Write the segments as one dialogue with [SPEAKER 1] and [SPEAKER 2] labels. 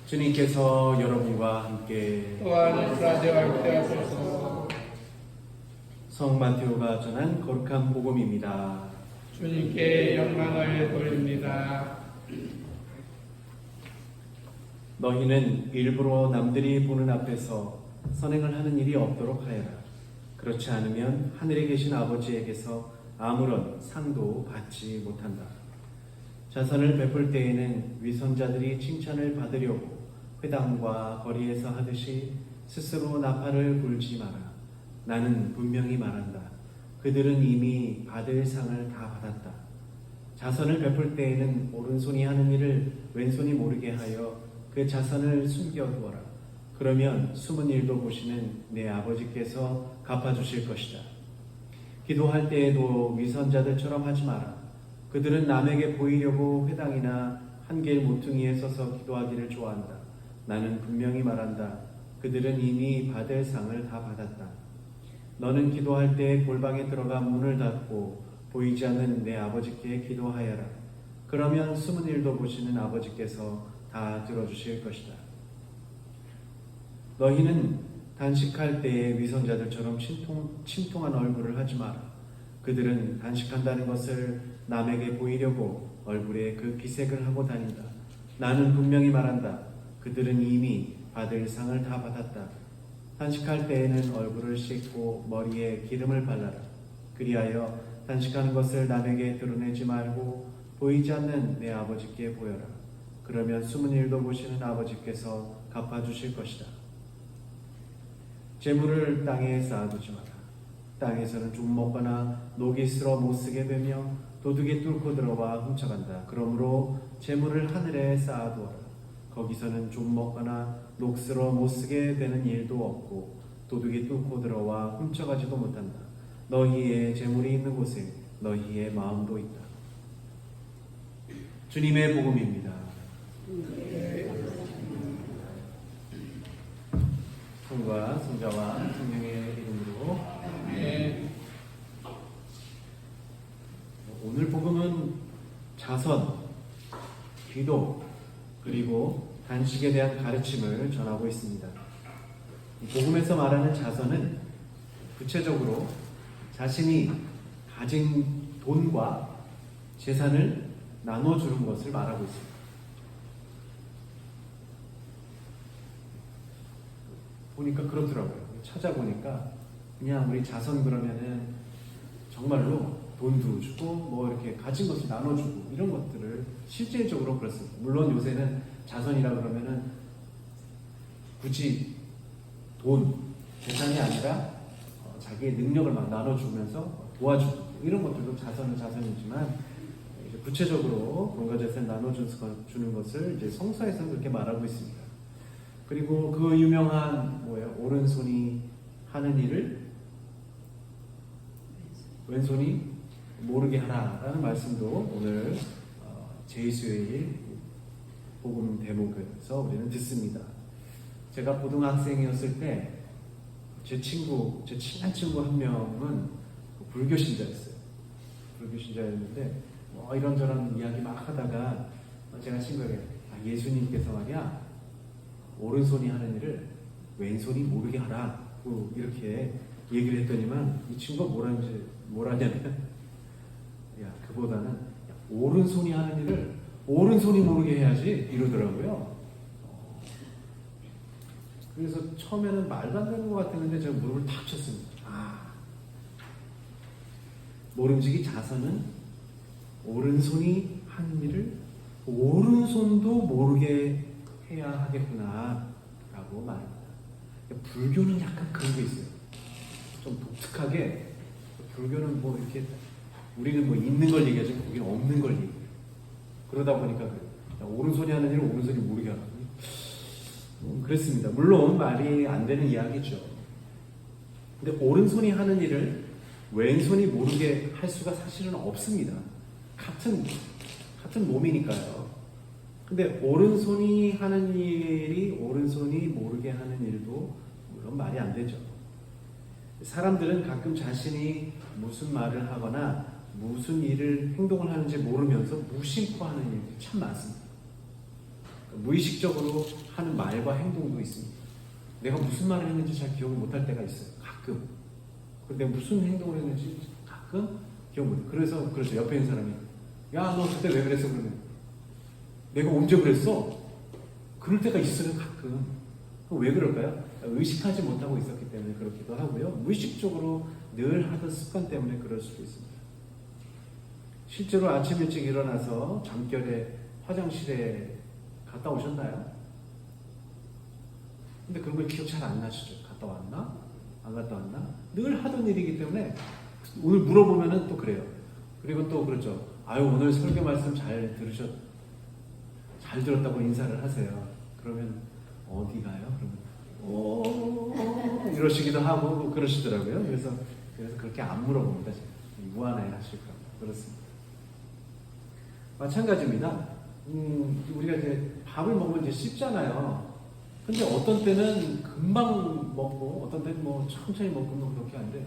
[SPEAKER 1] 주님께서 여러분과 함께
[SPEAKER 2] 또한 라디오와 함께하소서.
[SPEAKER 1] 성 마테오가 전한 거룩한 복음입니다.
[SPEAKER 2] 주님께 영광을 돌립니다.
[SPEAKER 1] 너희는 일부러 남들이 보는 앞에서 선행을 하는 일이 없도록 하여라. 그렇지 않으면 하늘에 계신 아버지에게서 아무런 상도 받지 못한다. 자선을 베풀 때에는 위선자들이 칭찬을 받으려고 회당과 거리에서 하듯이 스스로 나팔을 불지 마라. 나는 분명히 말한다. 그들은 이미 받을 상을 다 받았다. 자선을 베풀 때에는 오른손이 하는 일을 왼손이 모르게 하여 그 자선을 숨겨두어라. 그러면 숨은 일도 보시는 내 아버지께서 갚아주실 것이다. 기도할 때에도 위선자들처럼 하지 마라. 그들은 남에게 보이려고 회당이나 한길 모퉁이에 서서 기도하기를 좋아한다. 나는 분명히 말한다. 그들은 이미 받을 상을 다 받았다. 너는 기도할 때 골방에 들어가 문을 닫고 보이지 않는 내 아버지께 기도하여라. 그러면 숨은 일도 보시는 아버지께서 다 들어주실 것이다. 너희는 단식할 때에 위선자들처럼 침통한 얼굴을 하지 마라. 그들은 단식한다는 것을 남에게 보이려고 얼굴에 그 기색을 하고 다닌다. 나는 분명히 말한다. 그들은 이미 받을 상을 다 받았다. 단식할 때에는 얼굴을 씻고 머리에 기름을 발라라. 그리하여 단식하는 것을 남에게 드러내지 말고 보이지 않는 내 아버지께 보여라. 그러면 숨은 일도 보시는 아버지께서 갚아주실 것이다. 재물을 땅에 쌓아두지 마라. 땅에서는 좀 먹거나 녹이 슬어 못쓰게 되며 도둑이 뚫고 들어와 훔쳐간다. 그러므로 재물을 하늘에 쌓아두어라. 거기서는 좀 먹거나 녹슬어 못쓰게 되는 일도 없고 도둑이 뚫고 들어와 훔쳐가지도 못한다. 너희의 재물이 있는 곳에 너희의 마음도 있다. 주님의 복음입니다. 성과 성자와 성령의 이름으로
[SPEAKER 2] 네.
[SPEAKER 1] 오늘 복음은 자선, 기도, 그리고 단식에 대한 가르침을 전하고 있습니다. 이 복음에서 말하는 자선은 구체적으로 자신이 가진 돈과 재산을 나눠주는 것을 말하고 있습니다. 보니까 그렇더라고요. 찾아보니까 그냥 우리 자선 그러면은 정말로 돈도 주고 뭐 이렇게 가진 것을 나눠주고 이런 것들을 실질적으로 그렇습니다. 물론 요새는 자선이라 그러면은 굳이 돈, 재산이 아니라 자기의 능력을 막 나눠주면서 도와주고 이런 것들도 자선은 자선이지만 이제 구체적으로 돈과 재산을 나눠주는 것을 이제 성서에서는 그렇게 말하고 있습니다. 그리고 그 유명한 오른손이 하는 일을 왼손이 모르게 하라라는 말씀도 오늘 제2수요일 복음 대목에서 우리는 듣습니다. 제가 고등학생이었을 때 제 친한 친구 한 명은 불교 신자였어요. 불교 신자였는데 이런저런 이야기 막 하다가 제가 친구에게 예수님께서 말이야 오른손이 하는 일을 왼손이 모르게 하라고 이렇게 얘기를 했더니만 이 친구가 뭐라냐면 그보다는 오른손이 하는 일을 오른손이 모르게 해야지 이러더라고요. 그래서 처음에는 말도 안 되는 것 같았는데 제가 무릎을 탁 쳤습니다. 모름지기 자선은 오른손이 하는 일을 오른손도 모르게 해야 하겠구나 라고 말합니다. 불교는 약간 그런 게 있어요. 좀 독특하게 불교는 이렇게 우리는 있는 걸 얘기하지 거기는 없는 걸 얘기해요. 그러다 보니까 그래요. 오른손이 하는 일을 오른손이 모르게 하라고. 그렇습니다. 물론 말이 안 되는 이야기죠. 근데 오른손이 하는 일을 왼손이 모르게 할 수가 사실은 없습니다. 같은 몸이니까요. 근데 오른손이 하는 일이 오른손이 모르게 하는 일도 물론 말이 안 되죠. 사람들은 가끔 자신이 무슨 말을 하거나 무슨 일을 행동을 하는지 모르면서 무심코 하는 일이 참 많습니다. 무의식적으로 하는 말과 행동도 있습니다. 내가 무슨 말을 했는지 잘 기억을 못할 때가 있어요. 가끔. 근데 무슨 행동을 했는지 가끔 기억 못해요. 그래서 그렇죠. 옆에 있는 사람이 야, 너 그때 왜 그랬어? 그러면 내가 언제 그랬어? 그럴 때가 있어요. 가끔. 왜 그럴까요? 의식하지 못하고 있었기 때문에 그렇기도 하고요. 무의식적으로 늘 하던 습관 때문에 그럴 수도 있습니다. 실제로 아침 일찍 일어나서 잠결에 화장실에 갔다 오셨나요? 근데 그런 걸 기억 잘 안 나시죠? 갔다 왔나? 안 갔다 왔나? 늘 하던 일이기 때문에 오늘 물어보면은 또 그래요. 그리고 또 그렇죠. 아유, 오늘 설교 말씀 잘 들었다고 인사를 하세요. 그러면 어디 가요? 그러면 이러시기도 하고 그러시더라고요. 그래서 그렇게 안 물어봅니다. 무안해 하실까 그렇습니다. 마찬가지입니다. 우리가 이제 밥을 먹으면 이제 씹잖아요. 근데 어떤 때는 금방 먹고 어떤 때는 뭐 천천히 먹고 그렇게 하는데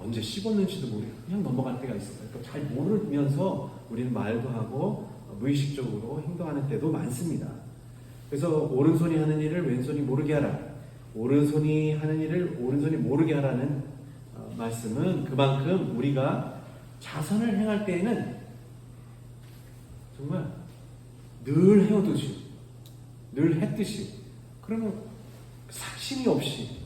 [SPEAKER 1] 언제 씹었는지도 모르고 그냥 넘어갈 때가 있어요. 그러니까 잘 모르면서 우리는 말도 하고 무의식적으로 행동하는 때도 많습니다. 그래서 오른손이 하는 일을 왼손이 모르게 하라. 오른손이 하는 일을 오른손이 모르게 하라는 말씀은 그만큼 우리가 자선을 행할 때에는 정말 늘 해오듯이 늘 했듯이 그러면 삭심이 없이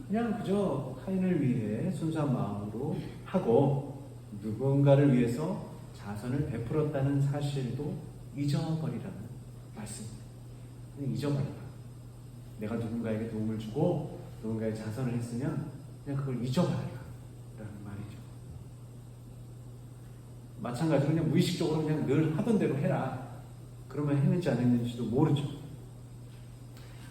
[SPEAKER 1] 그냥 그저 타인을 위해 순수한 마음으로 하고 누군가를 위해서 자선을 베풀었다는 사실도 잊어버리라는 말씀입니다. 잊어버리라. 내가 누군가에게 도움을 주고 누군가에 자선을 했으면 그냥 그걸 잊어버리라 라는 말이죠. 마찬가지로 그냥 무의식적으로 그냥 늘 하던 대로 해라. 그러면 했는지 안 했는지도 모르죠.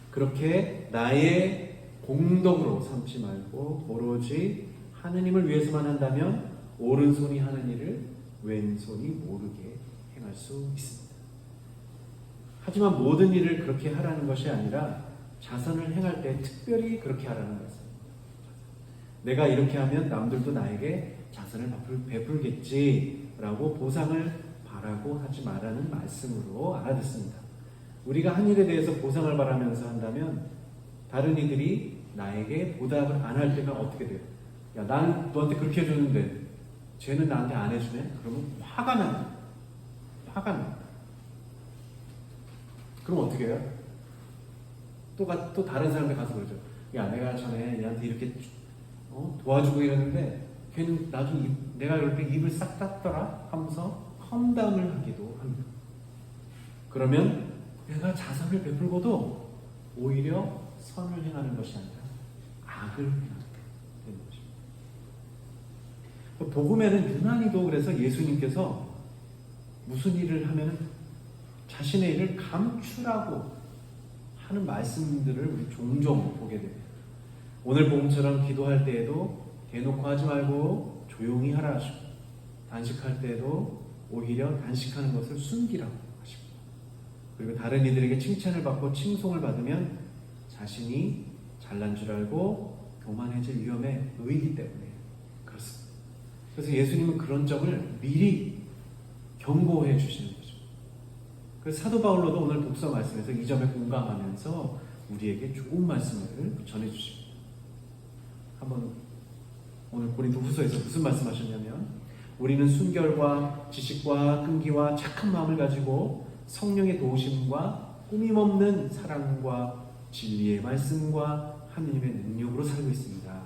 [SPEAKER 1] 그렇게 나의 공덕으로 삼지 말고 오로지 하느님을 위해서만 한다면 오른손이 하는 일을 왼손이 모르게 행할 수 있습니다. 하지만 모든 일을 그렇게 하라는 것이 아니라 자선을 행할 때 특별히 그렇게 하라는 것입니다. 내가 이렇게 하면 남들도 나에게 자선을 베풀겠지라고 보상을 바라고 하지 말라는 말씀으로 알아듣습니다. 우리가 한 일에 대해서 보상을 바라면서 한다면 다른 이들이 나에게 보답을 안 할 때가 어떻게 돼요? 야, 나는 너한테 그렇게 해줬는데 쟤는 나한테 안 해주네? 그러면 화가 나요. 화가 나요. 그럼 어떻게 해요? 또 다른 사람한테 가서 그러죠. 야, 내가 전에 얘한테 이렇게 도와주고 이러는데 걔는 나중에 내가 그럴 때 입을 싹 닫더라 하면서 험담을 하기도 합니다. 그러면 내가 자선을 베풀고도 오히려 선을 행하는 것이 아니라 악을 행하게 되는 것입니다. 복음에는 유난히도 그래서 예수님께서 무슨 일을 하면 자신의 일을 감추라고 하는 말씀들을 우리 종종 보게 됩니다. 오늘 복음처럼 기도할 때에도 대놓고 하지 말고 조용히 하라 하시고 단식할 때에도 오히려 단식하는 것을 숨기라고 하시고 그리고 다른 이들에게 칭찬을 받고 칭송을 받으면 자신이 잘난 줄 알고 교만해질 위험에 놓이기 때문에 그렇습니다. 그래서 예수님은 그런 점을 미리 경고해 주시는 거죠. 그래서 사도 바울로도 오늘 독서 말씀에서 이 점에 공감하면서 우리에게 좋은 말씀을 전해 주십니다. 한번 오늘 고린도후서에서 무슨 말씀하셨냐면 우리는 순결과 지식과 끈기와 착한 마음을 가지고 성령의 도우심과 꾸밈없는 사랑과 진리의 말씀과 하느님의 능력으로 살고 있습니다.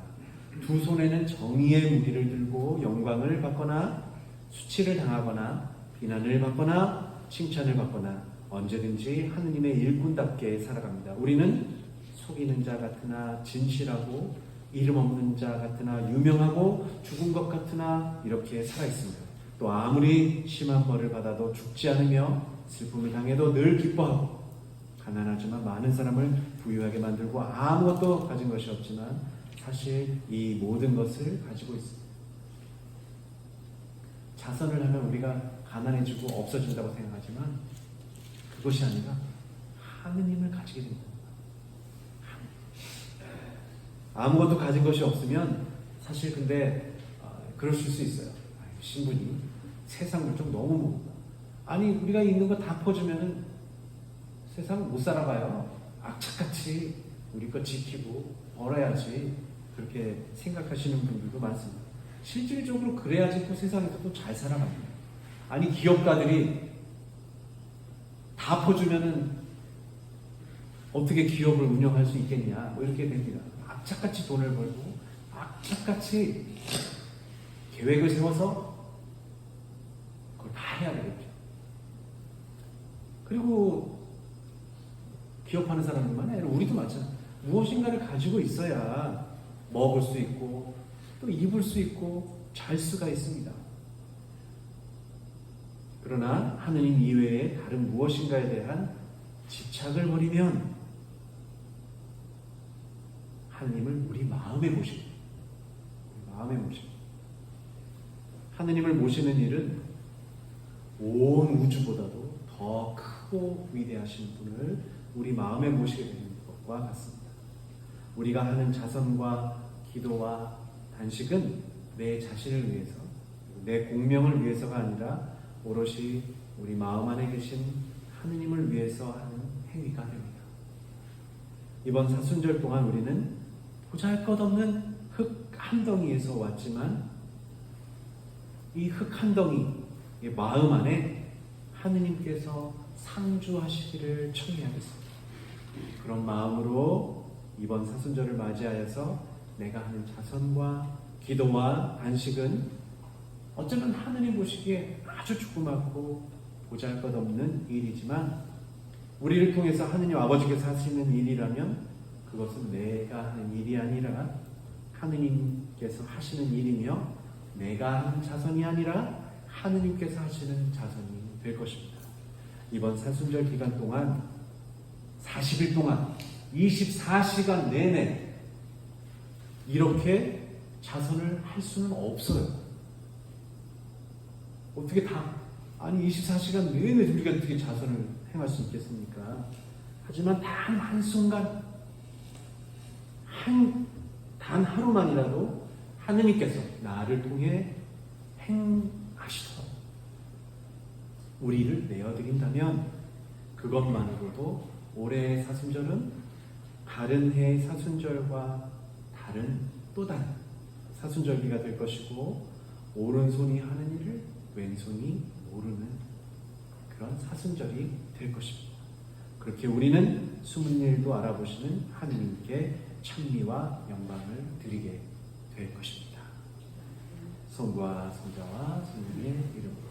[SPEAKER 1] 두 손에는 정의의 무기를 들고 영광을 받거나 수치를 당하거나 비난을 받거나 칭찬을 받거나 언제든지 하느님의 일꾼답게 살아갑니다. 우리는 속이는 자 같으나 진실하고 이름 없는 자 같으나 유명하고 죽은 것 같으나 이렇게 살아있습니다. 또 아무리 심한 벌을 받아도 죽지 않으며 슬픔을 당해도 늘 기뻐하고 가난하지만 많은 사람을 부유하게 만들고 아무것도 가진 것이 없지만 사실 이 모든 것을 가지고 있습니다. 자선을 하면 우리가 가난해지고 없어진다고 생각하지만 그것이 아니라 하느님을 가지게 됩니다. 아무것도 가진 것이 없으면 사실 근데 그러실 수 있어요. 신분이 세상 물정 너무 무겁다. 아니 우리가 있는 거 다 퍼주면은 세상 못 살아가요. 악착같이 우리 거 지키고 벌어야지 그렇게 생각하시는 분들도 많습니다. 실질적으로 그래야지 또 세상에서 또 잘 살아갑니다. 아니 기업가들이 다 퍼주면은 어떻게 기업을 운영할 수 있겠냐 뭐 이렇게 됩니다. 악착같이 돈을 벌고 악착같이 계획을 세워서 그걸 다 해야 되겠죠. 그리고 기업하는 사람들만 아니라 우리도 마찬가지. 무엇인가를 가지고 있어야 먹을 수 있고 또 입을 수 있고 잘 수가 있습니다. 그러나 하느님 이외에 다른 무엇인가에 대한 집착을 버리면 하느님을 우리 마음에 모시고 하느님을 모시는 일은 온 우주보다도 더 크고 위대하신 분을 우리 마음에 모시게 되는 것과 같습니다. 우리가 하는 자선과 기도와 단식은 내 자신을 위해서, 내 공명을 위해서가 아니라 오롯이 우리 마음 안에 계신 하느님을 위해서 하는 행위가 됩니다. 이번 사순절 동안 우리는 보잘것없는 흙 한 덩이에서 왔지만 이 흙 한 덩이, 이 마음 안에 하느님께서 상주하시기를 청해하겠습니다. 그런 마음으로 이번 사순절을 맞이하여서 내가 하는 자선과 기도와 단식은 어쩌면 하느님 보시기에 아주 조그맣고 보잘것없는 일이지만 우리를 통해서 하느님 아버지께서 하시는 일이라면 그것은 내가 하는 일이 아니라 하느님께서 하시는 일이며 내가 하는 자선이 아니라 하느님께서 하시는 자선이 될 것입니다. 이번 사순절 기간 동안 40일 동안 24시간 내내 이렇게 자선을 할 수는 없어요. 어떻게 아니 24시간 내내 우리가 어떻게 자선을 행할 수 있겠습니까? 하지만 단 한순간 단 하루만이라도 하느님께서 나를 통해 행하시도록 우리를 내어드린다면 그것만으로도 올해의 사순절은 다른 해의 사순절과 또 다른 사순절기가 될 것이고 오른손이 하는 일을 왼손이 모르는 그런 사순절이 될 것입니다. 그렇게 우리는 숨은 일도 알아보시는 하느님께 찬미와 영광을 드리게 될 것입니다. 성부와 성자와 성령의 이름으로